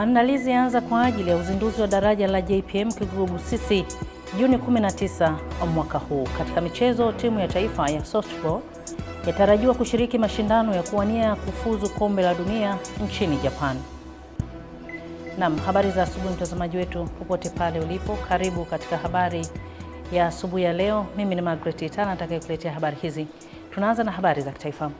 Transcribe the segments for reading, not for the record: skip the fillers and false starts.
Maandalizi yaanza kwa ajili ya uzinduzi wa daraja la JPM Kigogo Busisi Juni 19 mwaka huu. Katika michezo, timu ya taifa ya softball yatarajiwa kushiriki mashindano ya kuwania kufuzu kombe la dunia nchini Japan. Naam, habari za asubuhi mtazamaji wetu popote pale ulipo. Karibu katika habari ya asubuhi ya leo. Mimi ni Margaret Itana atakayekuletea habari hizi. Tunaanza na habari za kitaifa.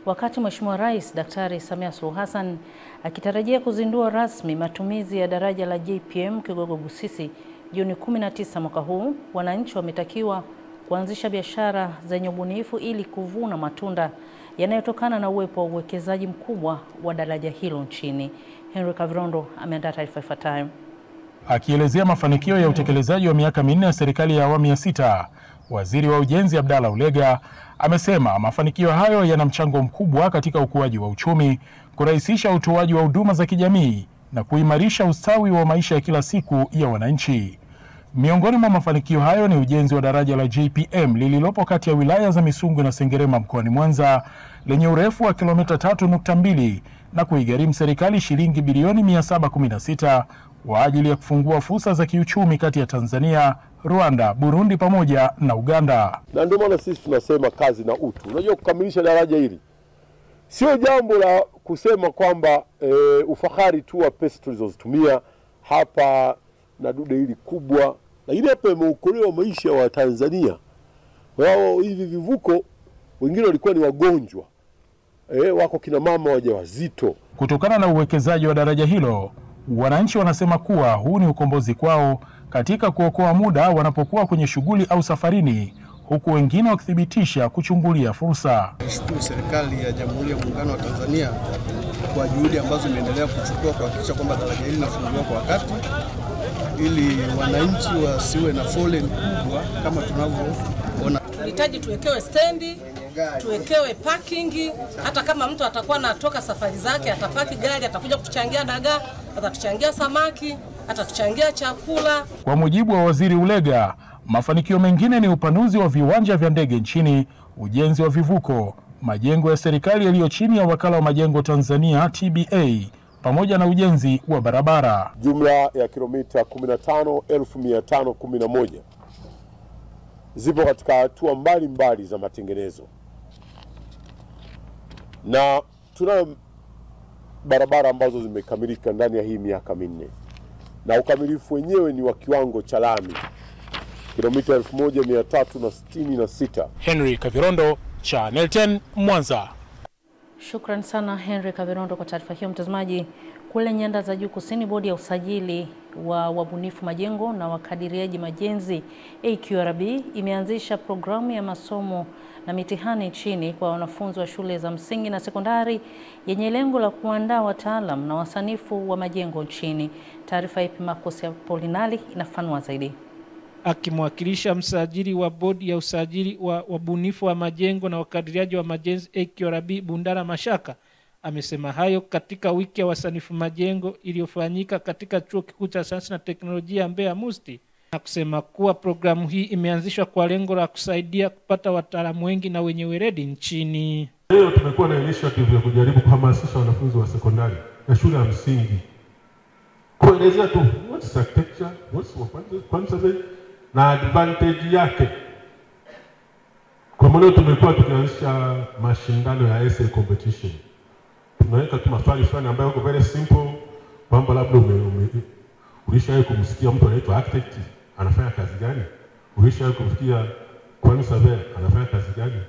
Wakati Mheshimiwa Rais Daktari Samia Suluhu Hassan akitarajia kuzindua rasmi matumizi ya daraja la JPM Kigogo Busisi Juni 19 mwaka huu, wananchi wametakiwa kuanzisha biashara zenye ubunifu ili kuvuna matunda yanayotokana na uwepo wa uwekezaji mkubwa wa daraja hilo nchini. Henry Kavirondo ameandaa taarifa ifuatayo. Akielezea mafanikio ya utekelezaji wa miaka 4 ya serikali ya awamu ya 6, Waziri wa Ujenzi Abdalla Ulega amesema mafanikio hayo yana mchango mkubwa katika ukuaji wa uchumi, kurahisisha utoaji wa huduma za kijamii na kuimarisha ustawi wa maisha ya kila siku ya wananchi. Miongoni mwa mafanikio hayo ni ujenzi wa daraja la JPM lililopo kati ya wilaya za Misungwi na Sengerema mkoani Mwanza lenye urefu wa kilomita 3.2 na kuigharimu serikali shilingi bilioni 716 kwa ajili ya kufungua fursa za kiuchumi kati ya Tanzania, Rwanda, Burundi pamoja na Uganda. Na ndio maana sisi tunasema kazi na utu. Unajua, kukamilisha daraja hili sio jambo la kusema kwamba ufahari tu wa pesa tulizozitumia hapa na dude hili kubwa, lakini hapa imeokolewa maisha wa Tanzania. Wao hivi vivuko wengine walikuwa ni wagonjwa. Wako kina mama wajawazito. Kutokana na uwekezaji wa daraja hilo, wananchi wanasema kuwa huu ni ukombozi kwao katika kuokoa muda wanapokuwa kwenye shughuli au safarini, huku wengine wakithibitisha kuchungulia fursa. Nashukuru serikali ya Jamhuri ya Muungano wa Tanzania kwa juhudi ambazo imeendelea kuchukua kuhakikisha kwamba daraja hili linafunguliwa kwa wakati ili wananchi wasiwe na foleni kubwa kama tunavyoona. Tunahitaji tuwekewe stendi, tuwekewe parking, hata kama mtu atakuwa anatoka safari zake atapaki gari, atakuja kutuchangia dagaa, atatuchangia samaki, atatuchangia chakula. Kwa mujibu wa Waziri Ulega, mafanikio mengine ni upanuzi wa viwanja vya ndege nchini, ujenzi wa vivuko, majengo ya serikali yaliyo chini ya Wakala wa Majengo Tanzania TBA, pamoja na ujenzi wa barabara. Jumla ya kilomita 15,511 zipo katika hatua mbalimbali za matengenezo. Na tuna barabara ambazo zimekamilika ndani ya hii miaka 4. Na ukamilifu wenyewe ni wa kiwango cha lami kilomita 1366. Henry Kavirondo, Channel 10, Mwanza. Shukran sana Henry Kavirondo kwa taarifa hiyo. Mtazamaji, kule nyanda za juu kusini, bodi ya usajili wa wabunifu majengo na wakadiriaji majenzi AQRB imeanzisha programu ya masomo na mitihani nchini kwa wanafunzi wa shule za msingi na sekondari yenye lengo la kuandaa wataalamu na wasanifu wa majengo nchini. Taarifa ipi Makosi Polinali inafanua zaidi. Akimwakilisha msajili wa bodi ya usajili wa wabunifu wa majengo na wakadiriaji wa majenzi AQRB Bundara Mashaka amesema hayo katika wiki ya wasanifu majengo iliyofanyika katika Chuo Kikuu cha Sayansi na Teknolojia Mbeya MUST, na kusema kuwa programu hii imeanzishwa kwa lengo la kusaidia kupata wataalamu wengi na wenye weledi nchini. Leo tumekuwa na initiative ya kujaribu kuhamasisha wanafunzi wa sekondari na shule ya msingi kuelezea tu what's architecture, what's conservation na advantage yake. Kwa maana tumekuwa tukianzisha mashindano ya essay competition. Tunaweka tu maswali fulani ambayo yako very simple, kwamba labda ulishawahi kumsikia mtu anaitwa architect anafanya kazi gani? Ulishawahi kumsikia quantity surveyor anafanya kazi gani?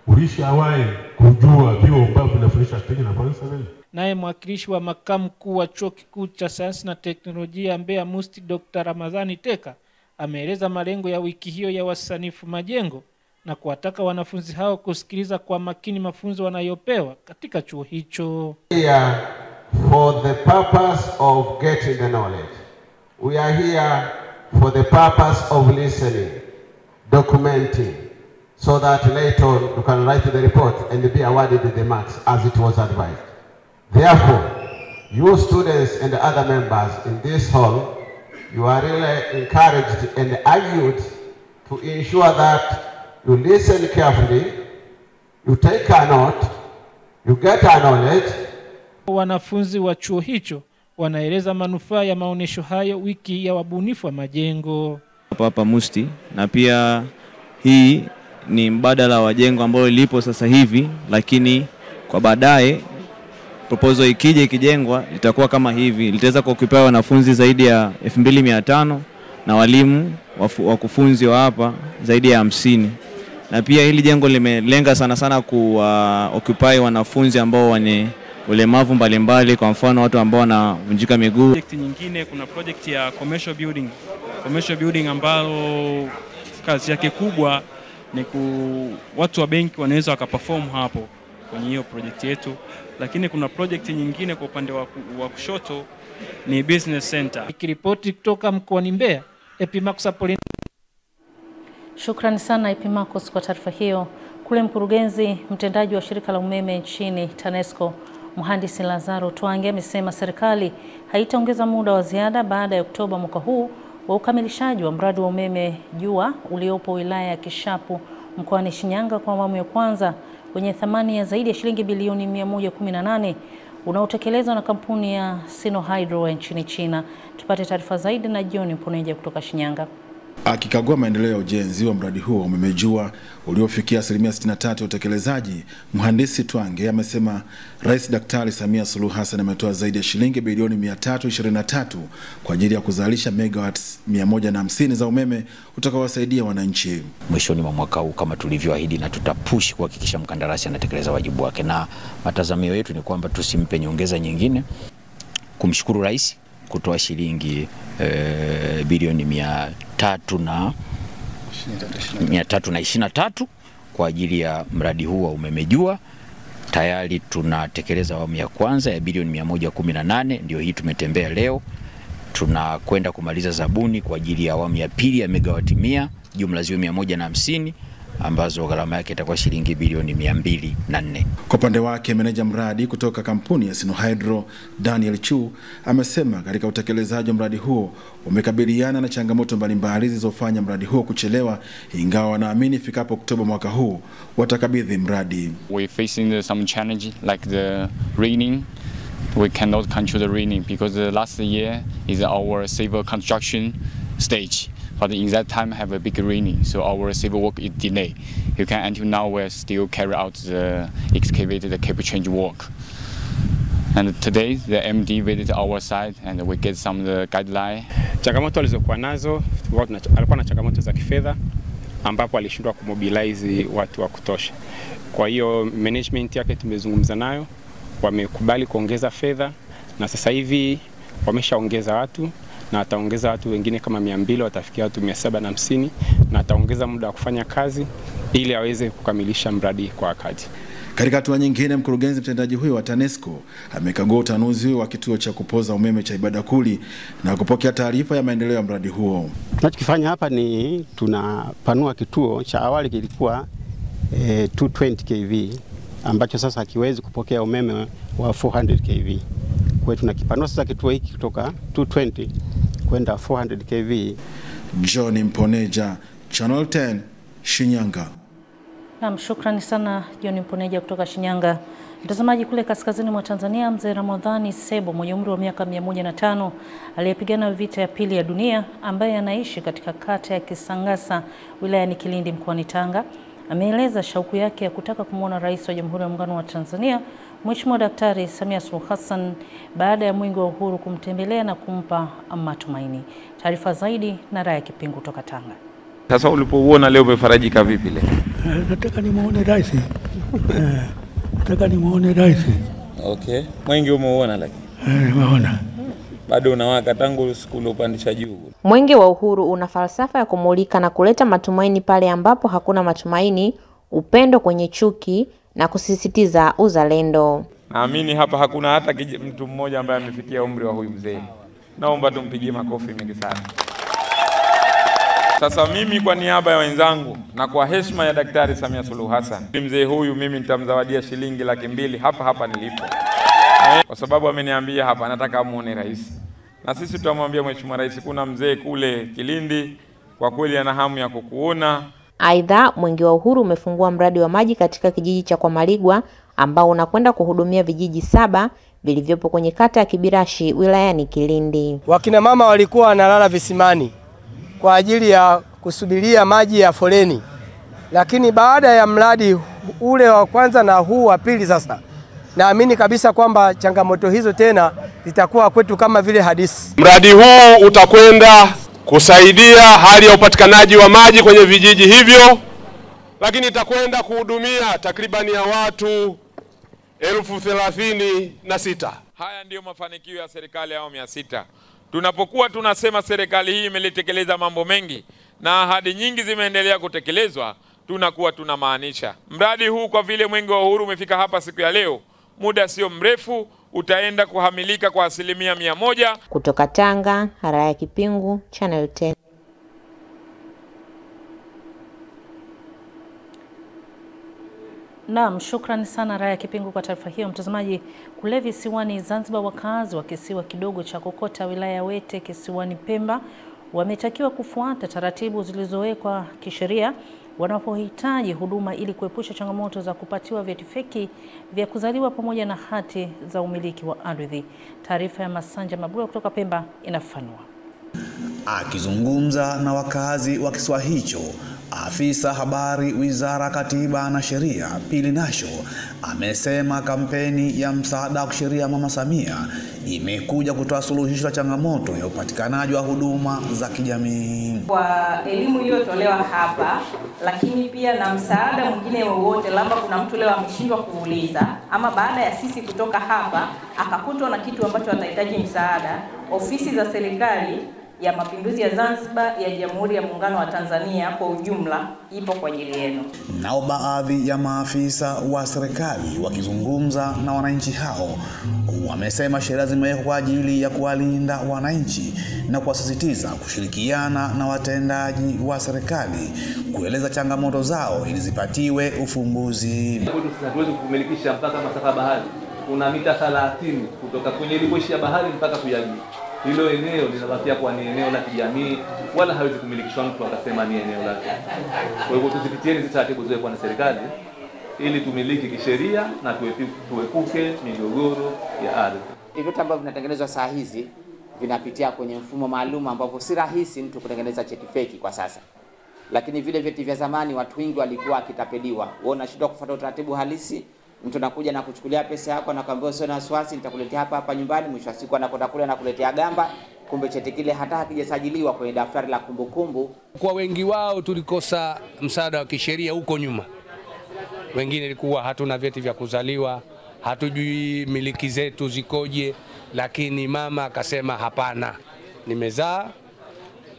Ulishawahi kujua vyuo ambavyo vinafundisha architecture na quantity surveyor? Naye mwakilishi wa makamu mkuu wa Chuo Kikuu cha Sayansi na Teknolojia Mbeya MUST Dr. Ramadhani Teka ameeleza malengo ya wiki hiyo ya wasanifu majengo na kuwataka wanafunzi hao kusikiliza kwa makini mafunzo wanayopewa katika chuo hicho. Here for the purpose of getting the knowledge. We are here for the purpose of listening, documenting, so that later on you can write the report and be awarded the marks as it was advised. Therefore, you students and other members in this hall, you are really encouraged and argued to ensure that you listen carefully, you take a note, you get a knowledge. Wanafunzi wa chuo hicho wanaeleza manufaa ya maonesho hayo wiki ya wabunifu wa majengo. Hapa Musti, na pia hii ni mbadala wa jengo ambalo lipo sasa hivi, lakini kwa baadaye proposal ikijengwa litakuwa kama hivi, litaweza kuoccupy wanafunzi zaidi ya 2500 na walimu wakufunzi wa hapa zaidi ya 50. Na pia hili jengo limelenga sana kuoccupy wanafunzi ambao wane ulemavu mbalimbali, kwa mfano watu ambao wanavunjika miguu. Project nyingine, kuna project ya commercial building ambalo kazi yake kubwa ni watu wa benki wanaweza wakaperform hapo kwenye hiyo project yetu. Lakini kuna project nyingine kwa upande wa kushoto ni business center. Ikiripoti kutoka mkoani Mbeya, Epimax Apolin. Shukrani sana Epimax kwa taarifa hiyo. Kule mkurugenzi mtendaji wa shirika la umeme nchini TANESCO, Mhandisi Lazaro Twange, amesema serikali haitaongeza muda wa ziada baada ya Oktoba mwaka huu wa ukamilishaji wa mradi wa umeme jua uliopo wilaya ya Kishapu mkoani Shinyanga kwa awamu ya kwanza wenye thamani ya zaidi ya shilingi bilioni 118 unaotekelezwa na kampuni ya Sinohydro nchini China. Tupate taarifa zaidi na John Mponeja kutoka Shinyanga. Akikagua maendeleo ya ujenzi wa mradi huo umeme jua uliofikia 63% ya utekelezaji, Mhandisi Twange amesema Rais Daktari Samia Suluhu Hassan ametoa zaidi ya shilingi bilioni 323 kwa ajili ya kuzalisha megawatts 150 za umeme utakaowasaidia wananchi. Mwishoni mwa mwaka huu kama tulivyoahidi, na tutapush kuhakikisha mkandarasi anatekeleza wajibu wake, na matazamio yetu ni kwamba tusimpe nyongeza nyingine, kumshukuru Rais kutoa shilingi bilioni 323 kwa ajili ya mradi huu wa umeme jua. Tayari tunatekeleza awamu ya kwanza ya bilioni 118, ndio hii tumetembea leo. Tunakwenda kumaliza zabuni kwa ajili ya awamu ya pili ya megawati 100, jumla zio 150, ambazo gharama yake itakuwa shilingi bilioni 204. Kwa upande wake, meneja mradi kutoka kampuni ya Sinohydro Daniel Chu amesema katika utekelezaji wa mradi huo umekabiliana na changamoto mbalimbali zilizofanya mradi huo kuchelewa, ingawa wanaamini ifikapo Oktoba mwaka huu watakabidhi mradi. We facing some challenge like the raining. We cannot control the raining because the last year is our civil construction stage. But in that time have a big raining, so our civil work is delayed. You can until now we still carry out the excavated cable change work. And today the MD visited our site and we get some of the guideline. Changamoto alizokuwa nazo, alikuwa na changamoto za kifedha ambapo alishindwa kumobilize watu wa kutosha. Kwa hiyo management yake tumezungumza nayo, wamekubali kuongeza fedha, na sasa hivi wameshaongeza watu, na ataongeza watu wengine kama 200, watafikia watu 750, na ataongeza muda wa kufanya kazi ili aweze kukamilisha mradi kwa wakati. Katika hatua nyingine, mkurugenzi mtendaji huyo wa TANESCO amekagua utanuzi wa kituo cha kupoza umeme cha Ibadakuli na kupokea taarifa ya maendeleo ya mradi huo. Tunachokifanya hapa ni tunapanua kituo cha awali kilikuwa 220 kV ambacho sasa hakiwezi kupokea umeme wa 400 kV. Kwa hiyo tunakipanua sasa kituo hiki kutoka 220 kwenda 400 kV. John Mponeja, Channel 10, Shinyanga. Naam, shukrani sana John Mponeja kutoka Shinyanga. Mtazamaji, kule kaskazini mwa Tanzania, Mzee Ramadhani Sebo mwenye umri wa miaka 105 aliyepigana vita ya pili ya dunia, ambaye anaishi katika kata ya Kisangasa wilayani Kilindi mkoani Tanga, ameeleza shauku yake ya kutaka kumwona Rais wa Jamhuri ya Muungano wa Tanzania Mheshimiwa Daktari Samia Suluhu Hassan baada ya mwingi wa uhuru kumtembelea na kumpa matumaini. Taarifa zaidi na Raya Kipingu kutoka Tanga. Sasa ulipouona leo umefarajika vipi leo? Nataka nimuone Rais. Nataka nimuone Rais. Okay. Mwenge umeuona lakini? Nimeona. Bado unawaka tangu siku uliopandisha juu. Mwenge wa Uhuru una falsafa ya kumulika na kuleta matumaini pale ambapo hakuna matumaini, upendo kwenye chuki na kusisitiza uzalendo. Naamini hapa hakuna hata mtu mmoja ambaye amefikia umri wa huyu mzee. Naomba tumpigie makofi mengi sana. Sasa mimi kwa niaba ya wenzangu na kwa heshima ya Daktari Samia Suluhu Hassan, mzee huyu mimi nitamzawadia shilingi 200,000 hapa nilipo. Kwa sababu ameniambia hapa anataka amuone Rais. Na sisi tutamwambia Mheshimiwa Rais, kuna mzee kule Kilindi kwa kweli ana hamu ya kukuona. Aidha, Mwenge wa Uhuru umefungua mradi wa maji katika kijiji cha Kwa Maligwa ambao unakwenda kuhudumia vijiji 7 vilivyopo kwenye kata ya Kibirashi wilayani Kilindi. Wakina mama walikuwa wanalala visimani kwa ajili ya kusubiria maji ya foleni. Lakini baada ya mradi ule wa kwanza na huu wa pili sasa, naamini kabisa kwamba changamoto hizo tena zitakuwa kwetu kama vile hadithi. Mradi huu utakwenda kusaidia hali ya upatikanaji wa maji kwenye vijiji hivyo, lakini itakwenda kuhudumia takribani ya watu 36,000. Haya ndiyo mafanikio ya serikali ya awamu ya 6. Tunapokuwa tunasema serikali hii imelitekeleza mambo mengi na ahadi nyingi zimeendelea kutekelezwa, tunakuwa tunamaanisha. Mradi huu kwa vile Mwenge wa Uhuru umefika hapa siku ya leo, muda sio mrefu utaenda kuhamilika kwa 100%. Kutoka Tanga, Haraya Kipingu, Channel 10. Naam, shukrani sana Raya Kipingu kwa taarifa hiyo. Mtazamaji, kule visiwani Zanzibar, wakazi wa kisiwa kidogo cha Kokota wilaya ya Wete kisiwani Pemba wametakiwa kufuata taratibu zilizowekwa kisheria wanapohitaji huduma ili kuepusha changamoto za kupatiwa vyeti feki vya kuzaliwa pamoja na hati za umiliki wa ardhi. Taarifa ya Masanja Mabula kutoka Pemba inafafanua. Akizungumza na wakazi wa kisiwa hicho, afisa habari Wizara Katiba na Sheria Pili Nasho amesema kampeni ya msaada wa kisheria Mama Samia imekuja kutoa suluhisho la changamoto ya upatikanaji wa huduma za kijamii. Kwa elimu iliyotolewa hapa, lakini pia na msaada mwingine wowote, labda kuna mtu leo ameshindwa kuuliza ama baada ya sisi kutoka hapa akakutwa na kitu ambacho atahitaji msaada, ofisi za serikali ya Mapinduzi ya Zanzibar ya Jamhuri ya Muungano wa Tanzania kwa ujumla ipo kwa ajili yenu. Nao baadhi ya maafisa wa serikali wakizungumza na wananchi hao wamesema sheria zimewekwa kwa ajili ya kuwalinda wananchi na kuwasisitiza kushirikiana na watendaji wa serikali kueleza changamoto zao ili zipatiwe ufumbuzi. Hatuwezi kumilikisha mpaka masafa bahari. Kuna mita 30 kutoka kwenye ilipoishi ya bahari mpaka kuyajua. Hilo eneo linabakia kwa ni eneo la kijamii, wala hawezi kumilikishwa mtu akasema ni eneo lake. Kwa hivyo tuzipitieni hizo taratibu zilizowekwa na serikali ili tumiliki kisheria na tuepuke migogoro ya ardhi. Hivyo ambavyo vinatengenezwa saa hizi vinapitia kwenye mfumo maalum ambapo si rahisi mtu kutengeneza cheti feki kwa sasa. Lakini vile vyeti vya zamani watu wengi walikuwa wakitapeliwa. Wao unashindwa kufuata utaratibu halisi. Mtu anakuja na kuchukulia pesa yako na kuambia usio na wasiwasi, nitakuletea hapa nyumbani. Mwisho wa siku anakwenda kule na kuletea gamba, kumbe cheti kile hata hakijasajiliwa kwenye daftari la kumbukumbu. Kwa wengi wao tulikosa msaada wa kisheria huko nyuma. Wengine ilikuwa hatuna vyeti vya kuzaliwa, hatujui miliki zetu zikoje, lakini mama akasema hapana, nimezaa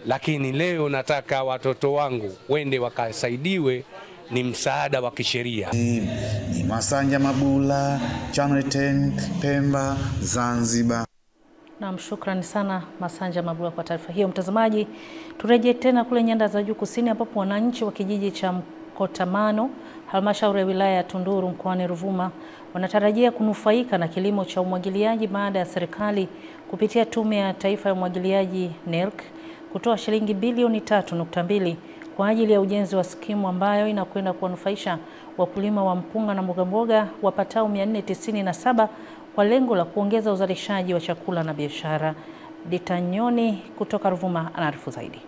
lakini leo nataka watoto wangu wende wakasaidiwe, ni msaada wa kisheria. Ni Masanja Mabula, Channel 10, Pemba, Zanzibar. Na shukrani sana Masanja Mabula kwa taarifa hiyo. Mtazamaji, turejee tena kule nyanda za juu kusini ambapo wananchi wa kijiji cha Mkotamano, halmashauri ya wilaya ya Tunduru mkoani Ruvuma wanatarajia kunufaika na kilimo cha umwagiliaji baada ya serikali kupitia Tume ya Taifa ya Umwagiliaji NERC kutoa shilingi bilioni 3.2 kwa ajili ya ujenzi wa skimu ambayo inakwenda kuwanufaisha wakulima wa mpunga na mbogamboga wapatao 497 kwa lengo la kuongeza uzalishaji wa chakula na biashara. Ditanyoni kutoka Ruvuma anaarifu zaidi.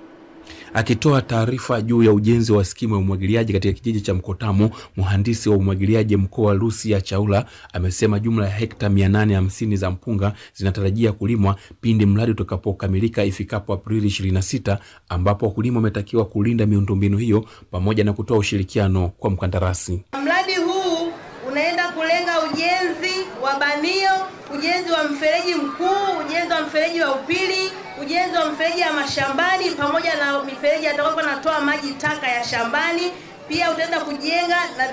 Akitoa taarifa juu ya ujenzi wa skimu ya umwagiliaji katika kijiji cha Mkotamo, mhandisi wa umwagiliaji mkoa wa Lucia Chaula amesema jumla ya hekta 850 za mpunga zinatarajia kulimwa pindi mradi utakapokamilika ifikapo Aprili 26, ambapo wakulima wametakiwa kulinda miundombinu hiyo pamoja na kutoa ushirikiano kwa mkandarasi. Mradi huu unaenda kulenga ujenzi wa banio, ujenzi wa mfereji mkuu, ujenzi wa mfereji wa upili, ujenzi wa mfereji ya mashambani pamoja na mifereji atakayokuwa natoa maji taka ya shambani. Pia utaenda kujenga na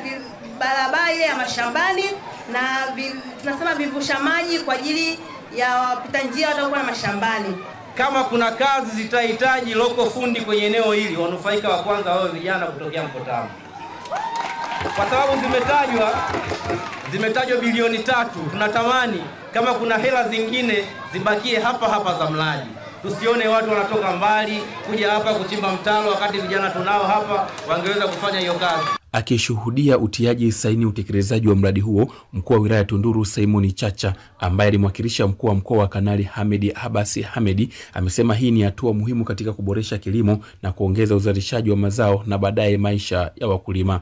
barabara ile ya mashambani na tunasema vivusha maji kwa ajili ya wapita njia watakaokuwa na mashambani. Kama kuna kazi zitahitaji loko fundi kwenye eneo hili, wanufaika wa kwanza wao vijana kutokea Mkotamo. Kwa sababu zimetajwa bilioni 3, tunatamani kama kuna hela zingine zibakie hapa hapa za mradi. Tusione watu wanatoka mbali kuja hapa kuchimba mtaro wakati vijana tunao hapa wangeweza kufanya hiyo kazi. Akishuhudia utiaji saini utekelezaji wa mradi huo, mkuu wa wilaya Tunduru Simon Chacha, ambaye alimwakilisha mkuu wa mkoa wa Kanali Hamedi Habasi Hamedi, amesema hii ni hatua muhimu katika kuboresha kilimo na kuongeza uzalishaji wa mazao na baadaye maisha ya wakulima.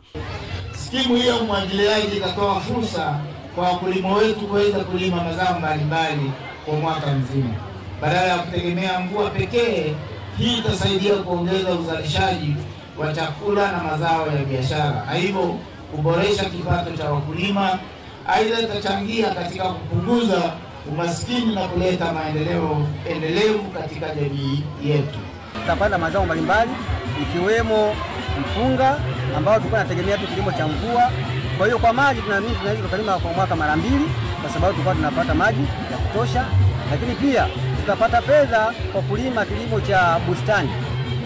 Skimu hiyo umwagiliaji itatoa fursa kwa wakulima wetu kuweza kulima mazao mbalimbali kwa mwaka mzima. Badala ya kutegemea mvua pekee, hii itasaidia kuongeza uzalishaji wa chakula na mazao ya biashara, na hivyo kuboresha kipato cha wakulima. Aidha, itachangia katika kupunguza umaskini na kuleta maendeleo endelevu katika jamii yetu. Tutapanda mazao mbalimbali ikiwemo mpunga ambao tulikuwa tunategemea tu kilimo cha mvua. Kwa hiyo kwa maji tunaweza tukalima kwa mwaka mara 2 kwa sababu tulikuwa tunapata maji ya kutosha, lakini pia tutapata fedha kwa kulima kilimo cha bustani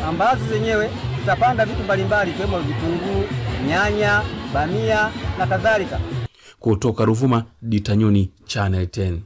ambazo zenyewe tutapanda vitu mbalimbali kama vitunguu, nyanya, bamia na kadhalika. Kutoka Ruvuma, Ditanyoni, Channel 10.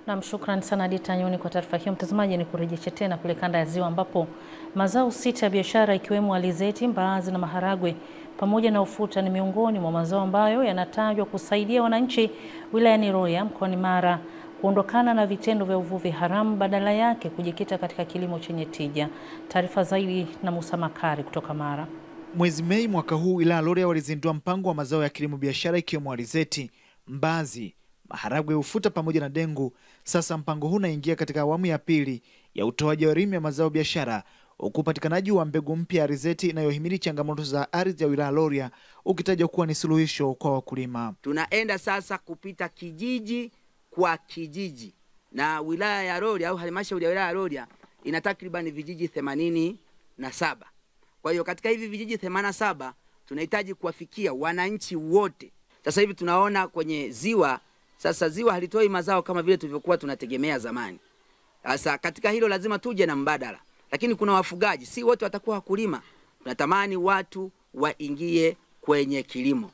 Na shukrani sana Ditanyoni kwa taarifa hiyo. Mtazamaji, ni kurejesha tena kule kanda ya Ziwa ambapo mazao 6 ya biashara ikiwemo alizeti, mbaazi na maharagwe pamoja na ufuta ni miongoni mwa mazao ambayo yanatajwa kusaidia wananchi wilayani Rorya mkoani Mara kuondokana na vitendo vya uvuvi haramu, badala yake kujikita katika kilimo chenye tija. Taarifa zaidi na Musa Makari kutoka Mara. Mwezi Mei mwaka huu wilaya Rorya walizindua mpango wa mazao ya kilimo biashara ikiwemo alizeti, mbaazi, maharagwe, ufuta pamoja na dengu. Sasa mpango huu unaingia katika awamu ya pili ya utoaji wa elimu ya mazao biashara, huku upatikanaji wa mbegu mpya ya alizeti inayohimili changamoto za ardhi ya wilaya Rorya ukitajwa kuwa ni suluhisho kwa wakulima. Tunaenda sasa kupita kijiji kwa kijiji, na wilaya ya Rorya au halmashauri ya wilaya ya Rorya ina takriban vijiji 87. Kwa hiyo katika hivi vijiji 87 tunahitaji kuwafikia wananchi wote. Sasa hivi tunaona kwenye ziwa, sasa ziwa halitoi mazao kama vile tulivyokuwa tunategemea zamani. Sasa katika hilo lazima tuje na mbadala. Lakini kuna wafugaji, si wote watakuwa wakulima. Tunatamani watu waingie kwenye kilimo.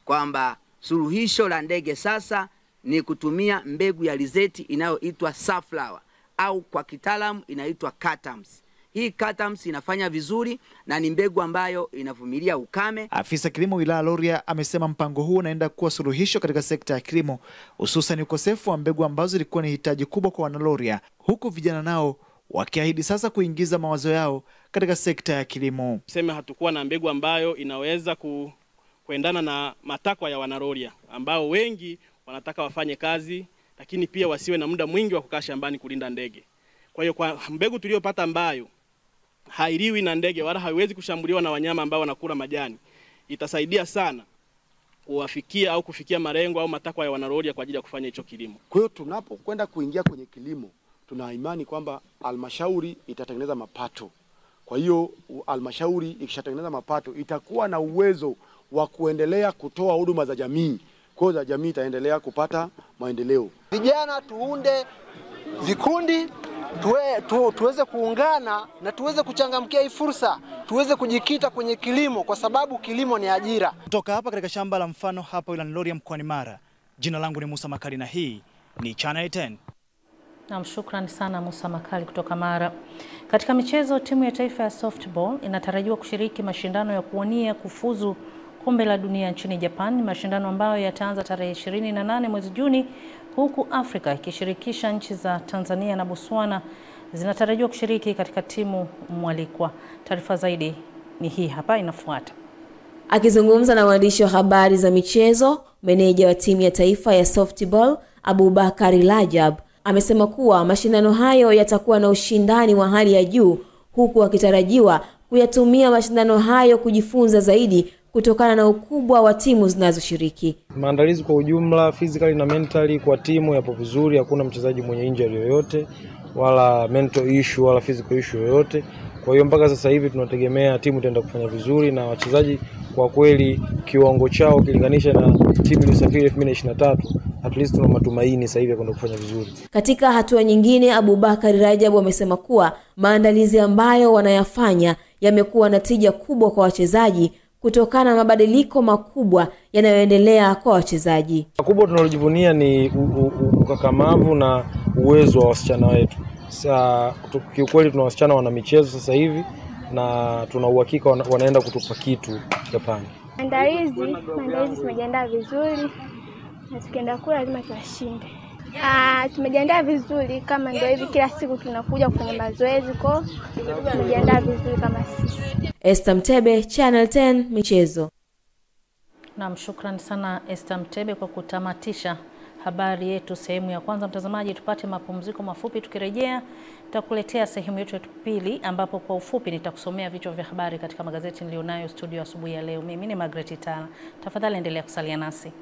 Kwamba suluhisho la ndege sasa ni kutumia mbegu ya alizeti inayoitwa safflower au kwa kitaalamu inaitwa Catams. Hii Catams inafanya vizuri na ni mbegu ambayo inavumilia ukame. Afisa kilimo wilaya Rorya amesema mpango huu unaenda kuwa suluhisho katika sekta ya kilimo, hususan ukosefu wa mbegu ambazo ilikuwa ni hitaji kubwa kwa wana Rorya, huku vijana nao wakiahidi sasa kuingiza mawazo yao katika sekta ya kilimo. Tuseme hatukuwa na mbegu ambayo inaweza kuendana na matakwa ya wana Rorya ambao wengi wanataka wafanye kazi lakini pia wasiwe na muda mwingi wa kukaa shambani kulinda ndege. Kwa hiyo kwa mbegu tuliyopata ambayo hailiwi na ndege wala haiwezi kushambuliwa na wanyama ambao wanakula majani, itasaidia sana kuwafikia au kufikia malengo au matakwa ya wana Rorya kwa ajili ya kufanya hicho kilimo. Kwa hiyo tunapokwenda kuingia kwenye kilimo, tuna imani kwamba halmashauri itatengeneza mapato. Kwa hiyo halmashauri ikishatengeneza mapato itakuwa na uwezo wa kuendelea kutoa huduma za jamii. Kwa hiyo jamii itaendelea kupata maendeleo. Vijana tuunde vikundi, tuweze kuungana na tuweze kuchangamkia hii fursa, tuweze kujikita kwenye kilimo kwa sababu kilimo ni ajira. Kutoka hapa katika shamba la mfano hapa wilayani Rorya mkoani Mara, jina langu ni Musa Makali na hii ni Channel 10. Na shukrani sana Musa Makali kutoka Mara. Katika michezo, timu ya taifa ya softball inatarajiwa kushiriki mashindano ya kuwania kufuzu kombe la dunia nchini Japan, mashindano ambayo yataanza tarehe 28 mwezi Juni, huku Afrika ikishirikisha nchi za Tanzania na Botswana zinatarajiwa kushiriki katika timu mwalikwa. Taarifa zaidi ni hii hapa inafuata. Akizungumza na waandishi wa habari za michezo, meneja wa timu ya taifa ya softball Abubakari Rajab amesema kuwa mashindano hayo yatakuwa na ushindani wa hali ya juu, huku akitarajiwa kuyatumia mashindano hayo kujifunza zaidi kutokana na ukubwa wa timu zinazoshiriki. Maandalizi kwa ujumla, physically na mentally kwa timu yapo vizuri, hakuna mchezaji mwenye injury yoyote wala mental issue wala physical issue yoyote. Kwa hiyo mpaka sasa hivi tunategemea timu itaenda kufanya vizuri na wachezaji kwa kweli kiwango chao kilinganisha na timu iliyosafiri 2023, at least tuna matumaini sasa hivi kwenda kufanya vizuri. Katika hatua nyingine, Abubakari Rajab amesema kuwa maandalizi ambayo wanayafanya yamekuwa na tija kubwa kwa wachezaji kutokana na mabadiliko makubwa yanayoendelea kwa wachezaji. Kubwa tunalojivunia ni ukakamavu na uwezo wa wasichana wetu. Kiukweli tuna wasichana wana michezo sasa hivi na tuna uhakika wanaenda kutupa kitu Japani. Maandalizi tumejiandaa vizuri na tukienda kula lazima tuwashinde. Tumejiandaa vizuri kama ndio hivi, kila siku tunakuja kufanya mazoezi, kwa tumejiandaa vizuri kama sisi. Esther Mtebe, Channel 10 Michezo. Naam, shukrani sana Esther Mtebe kwa kutamatisha habari yetu sehemu ya kwanza. Mtazamaji, tupate mapumziko mafupi, tukirejea nitakuletea sehemu yetu ya pili ambapo kwa ufupi nitakusomea vichwa vya habari katika magazeti nilionayo studio asubuhi ya leo. Mimi ni Margaret Tala. Tafadhali endelea kusalia nasi.